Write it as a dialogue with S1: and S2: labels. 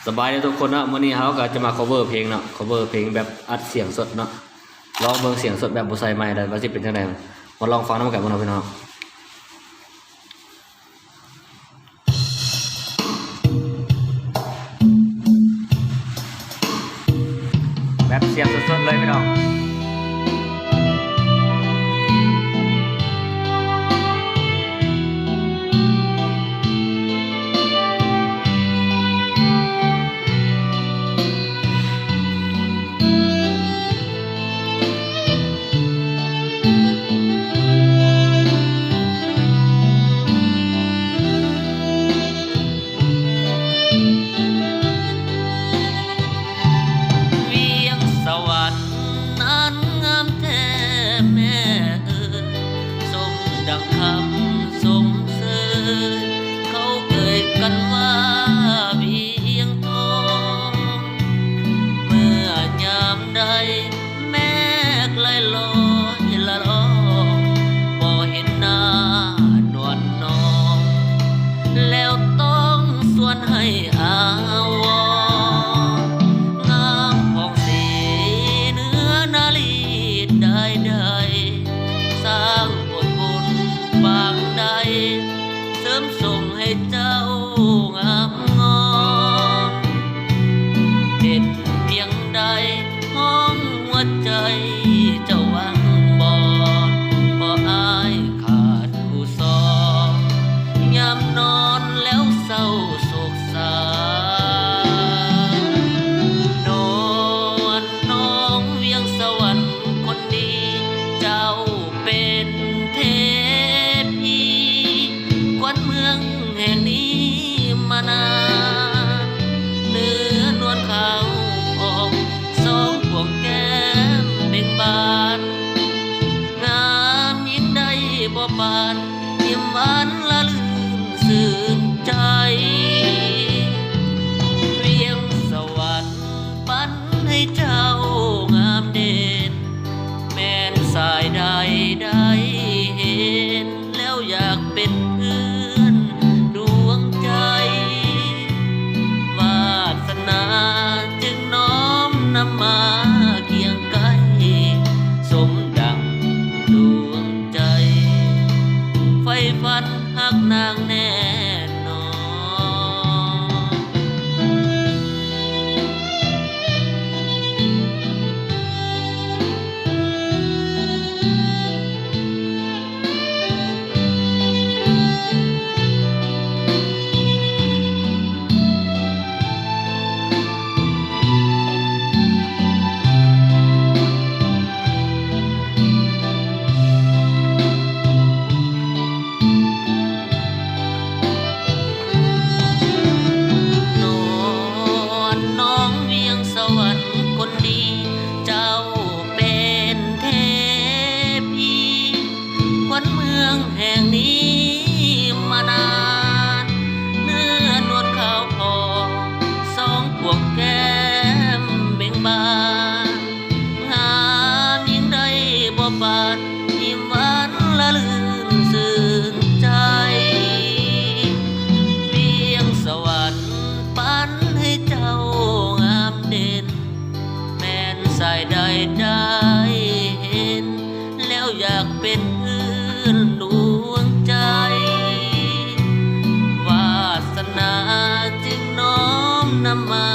S1: สบายเลยทุกคนเนาะมื้อนี้เฮาก็จะมา cover เพลงเนาะ cover เพลงแบบอัดเสียงสดเนาะลองเบิ่งเสียงสดแบบบ่ใส่ไมค์ได้ว่าสิเป็นจังได๋มาลองฟังนำกันบ่เนาะพี่น้องแบบเสียงสดๆเลยพี่น้อง
S2: ดังคำสมเสยเขาเอ่ยกันว่าเพียงทองเมื่อยามใดแม่ไกลลอยละลองบ่เห็นหน้านวลน้องแล้วต้องส่วนให้อาวรงามผ่องสีเนื้อนาลีได้สร้างบางใดเสริมส่งให้เจ้างามงอนเด็ดเพียงใดห้องหัวใจเจ้าวังบอนบ่อายขาดผู้สองยามนอนแล้วเศร้าโศกเศร้านวลน้องเวียงสวรรค์คนดีเจ้าเป็นเทเมืองแห่งนี้มานานเนื้อนวลขาวออกสองพวงแก้มเบ่งบานงามยิ่งได้บ่ปานยิ้มหวานละลื่นสื่นใจเวียงสวรรค์ปั้นให้เจ้างามเด่นแม่นสายใดได้เห็นแล้วอยากเป็นเพื่อนดวงใจวาสนาจึงน้อมนำมาเคียงใกล้สมดังดวงใจไฟฝันหักนางแน่นอนแห่งนี้มานานเนื้อนวลขาวพอสองพวงแก้มเบ่งบานงามยิ่งได้บ่ปานยิ้มหวานละลื่นสื่นใจเพียงสวรรค์ปั้นให้เจ้างามเด่นแม่นสายใดได้เห็นแล้วอยากเป็นเพื่อนดวงใจวาสนาจึงน้อมนำมา